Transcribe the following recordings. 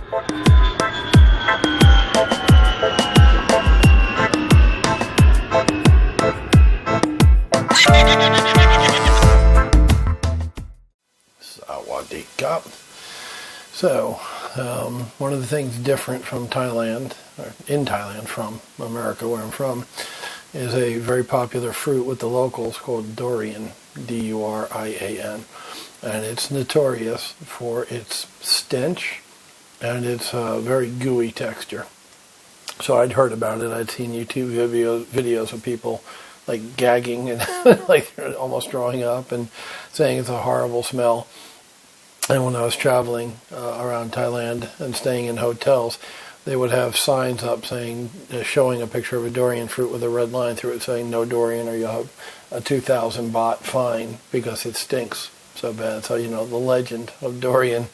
Sawadee-kap. So, one of the things different from Thailand, or in Thailand from America where I'm from, is a very popular fruit with the locals called durian, Durian. And it's notorious for its stench and its very gooey texture. So I'd heard about it. I'd seen YouTube videos of people like gagging and like almost throwing up and saying it's a horrible smell. And when I was traveling around Thailand and staying in hotels, they would have signs up saying, showing a picture of a durian fruit with a red line through it saying no durian or you'll have a 2,000 baht fine because it stinks so bad. So, the legend of durian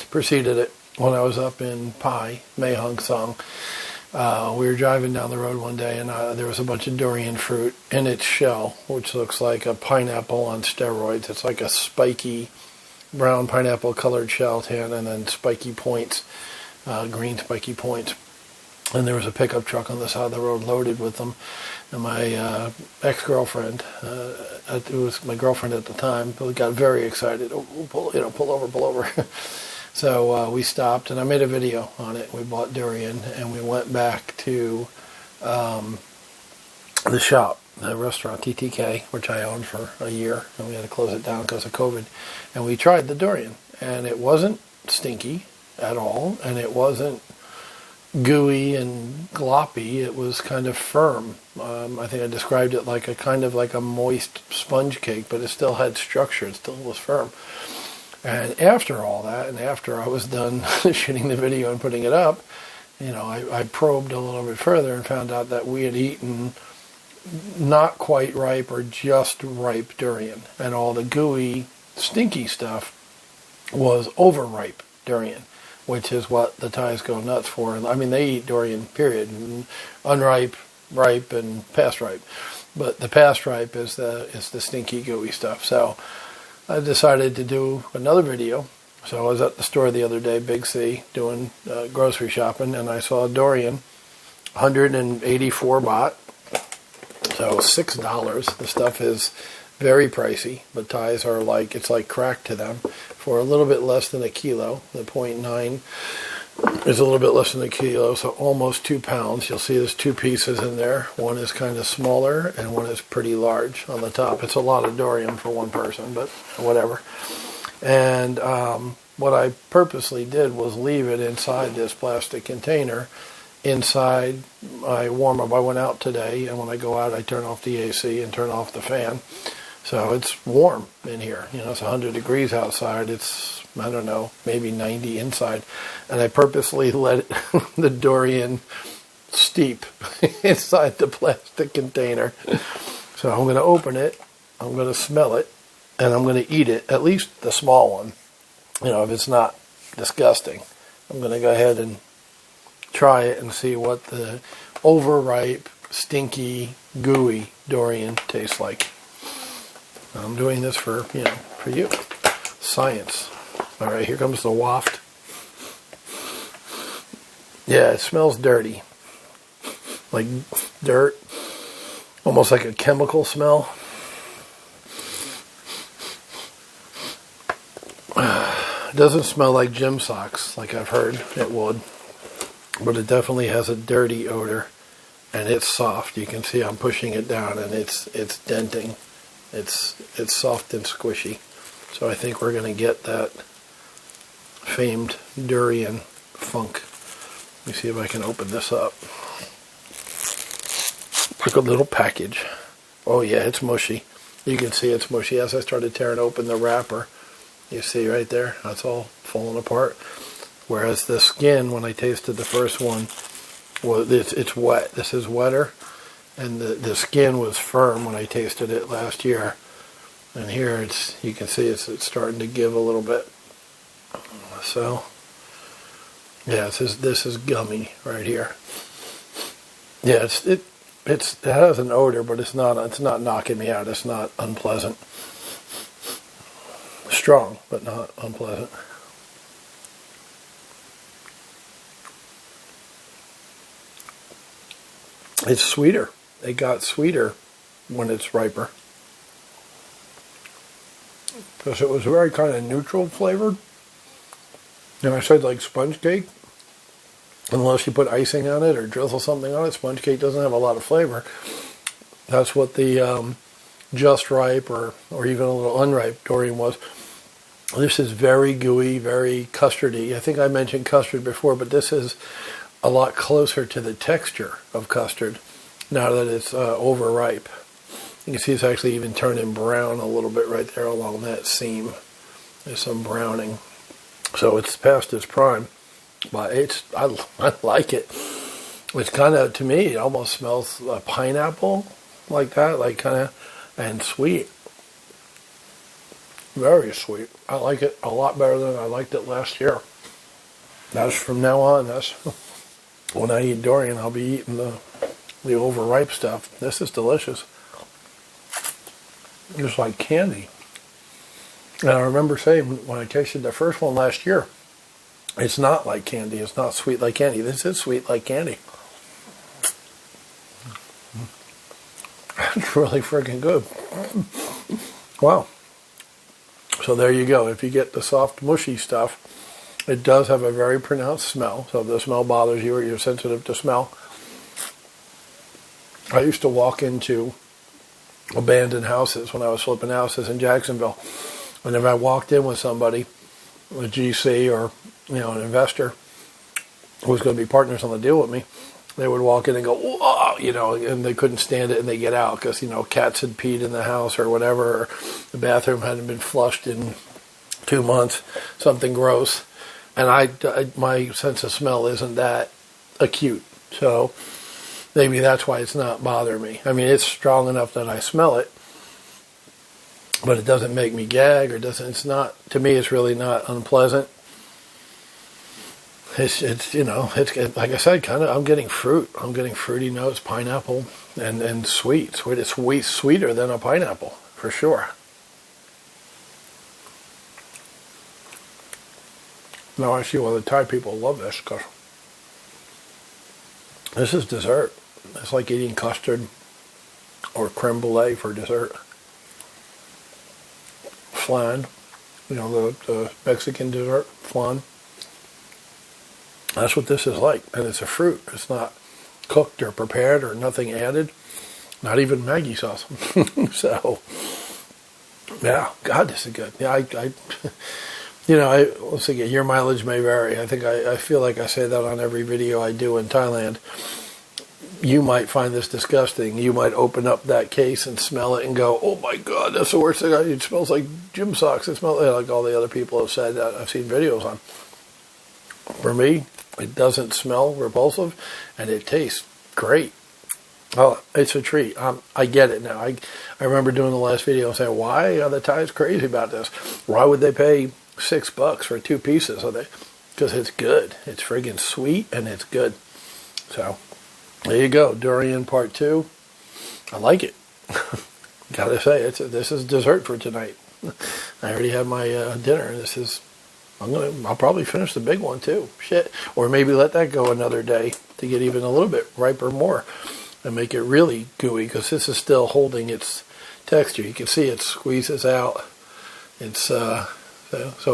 preceded it. When I was up in Pai, Mae Hong Song, we were driving down the road one day and there was a bunch of durian fruit in its shell, which looks like a pineapple on steroids. It's like a spiky brown pineapple colored shell tan and then spiky points, green spiky points. And there was a pickup truck on the side of the road loaded with them. And my ex-girlfriend, it was my girlfriend at the time, got very excited. Oh, pull over. So we stopped and I made a video on it. We bought durian and we went back to the shop, the restaurant TTK, which I owned for a year, and we had to close it down because of COVID. And we tried the durian, and it wasn't stinky at all, and it wasn't gooey and gloppy. It was kind of firm. I think I described it like a moist sponge cake, but it still had structure. It still was firm. And after all that, and after I was done shooting the video and putting it up, I probed a little bit further and found out that we had eaten not quite ripe or just ripe durian. And all the gooey, stinky stuff was overripe durian, which is what the Thais go nuts for. I mean, they eat durian, period. Unripe, ripe, and past ripe. But the past ripe is the stinky, gooey stuff. So I decided to do another video. So I was at the store the other day, Big C, doing grocery shopping, and I saw durian, 184 baht. So $6. The stuff is very pricey, but Thais are it's like crack to them. For a little bit less than a kilo, the 0.9 is a little bit less than a kilo, so almost 2 pounds. You'll see there's two pieces in there. One is kind of smaller and one is pretty large on the top. It's a lot of durian for one person, but whatever. And what I purposely did was leave it inside this plastic container. Inside, I warm up. I went out today, and when I go out, I turn off the AC and turn off the fan. So it's warm in here. It's 100 degrees outside. It's, I don't know, maybe 90 inside. And I purposely let the durian steep inside the plastic container. So I'm going to open it, I'm going to smell it, and I'm going to eat it, at least the small one. If it's not disgusting, I'm going to go ahead and try it and see what the overripe, stinky, gooey durian tastes like. I'm doing this for you. Science. All right, here comes the waft. Yeah, it smells dirty. Like dirt. Almost like a chemical smell. It doesn't smell like gym socks like I've heard it would. But it definitely has a dirty odor, and it's soft. You can see I'm pushing it down, and it's denting. It's soft and squishy. So I think we're going to get that famed durian funk. Let me see if I can open this up. Like a little package. Oh yeah, it's mushy. You can see it's mushy. As I started tearing open the wrapper, you see right there, that's all falling apart. Whereas the skin, when I tasted the first one, it's wet. This is wetter. And the skin was firm when I tasted it last year. And here you can see it's starting to give a little bit. So, yeah, this is gummy right here. Yeah, it has an odor, but it's not knocking me out. It's not unpleasant. Strong, but not unpleasant. It's sweeter. It got sweeter when it's riper. Because it was very kind of neutral flavored. And I said like sponge cake. Unless you put icing on it or drizzle something on it, sponge cake doesn't have a lot of flavor. That's what the just ripe or even a little unripe durian was. This is very gooey, very custardy. I think I mentioned custard before, but this is a lot closer to the texture of custard now that it's overripe. You can see it's actually even turning brown a little bit right there along that seam. There's some browning. So it's past its prime, but I like it. It's kind of, to me, it almost smells pineapple like that, like kind of, and sweet. Very sweet. I like it a lot better than I liked it last year. That's from now on. That's when I eat durian, I'll be eating the overripe stuff. This is delicious. Just like candy. And I remember saying when I tasted the first one last year, it's not like candy. It's not sweet like candy. This is sweet like candy. It's really freaking good. Wow. So there you go. If you get the soft, mushy stuff, it does have a very pronounced smell. So if the smell bothers you or you're sensitive to smell, I used to walk into abandoned houses when I was flipping houses in Jacksonville. And if I walked in with somebody, a GC or an investor who was going to be partners on the deal with me, they would walk in and go, whoa, and they couldn't stand it and they get out because, cats had peed in the house or whatever, or the bathroom hadn't been flushed in 2 months, something gross. And my sense of smell isn't that acute. So maybe that's why it's not bothering me. I mean, it's strong enough that I smell it, but it doesn't make me gag it's not, to me, it's really not unpleasant. It's like I said, kind of, I'm getting fruit. I'm getting fruity notes, pineapple, and sweet. It's sweeter than a pineapple, for sure. Now I see why the Thai people love this, because this is dessert. It's like eating custard or creme brulee for dessert. Flan, the Mexican dessert, flan. That's what this is like, and it's a fruit. It's not cooked or prepared or nothing added, not even Maggi sauce. So, yeah, God, this is good. Yeah, let's see, your mileage may vary. I think I feel like I say that on every video I do in Thailand. You might find this disgusting. You might open up that case and smell it and go, oh my God, that's the worst thing. It smells like gym socks. It smells like all the other people have said that I've seen videos on. For me, it doesn't smell repulsive, and it tastes great. Oh, it's a treat. I get it now. I remember doing the last video and saying, why are the Thais crazy about this? Why would they pay $6 for 2 pieces? Because it's good. It's friggin' sweet, and it's good. So, there you go. Durian part 2. I like it. Gotta say, this is dessert for tonight. I already had my dinner. I'll probably finish the big one too. Shit. Or maybe let that go another day to get even a little bit riper more and make it really gooey, because this is still holding its texture. You can see it squeezes out. It's so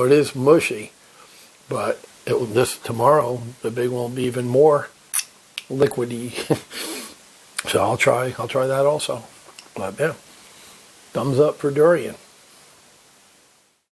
it is mushy, but tomorrow the big one will be even more liquidy. So I'll try that also. But yeah, thumbs up for durian.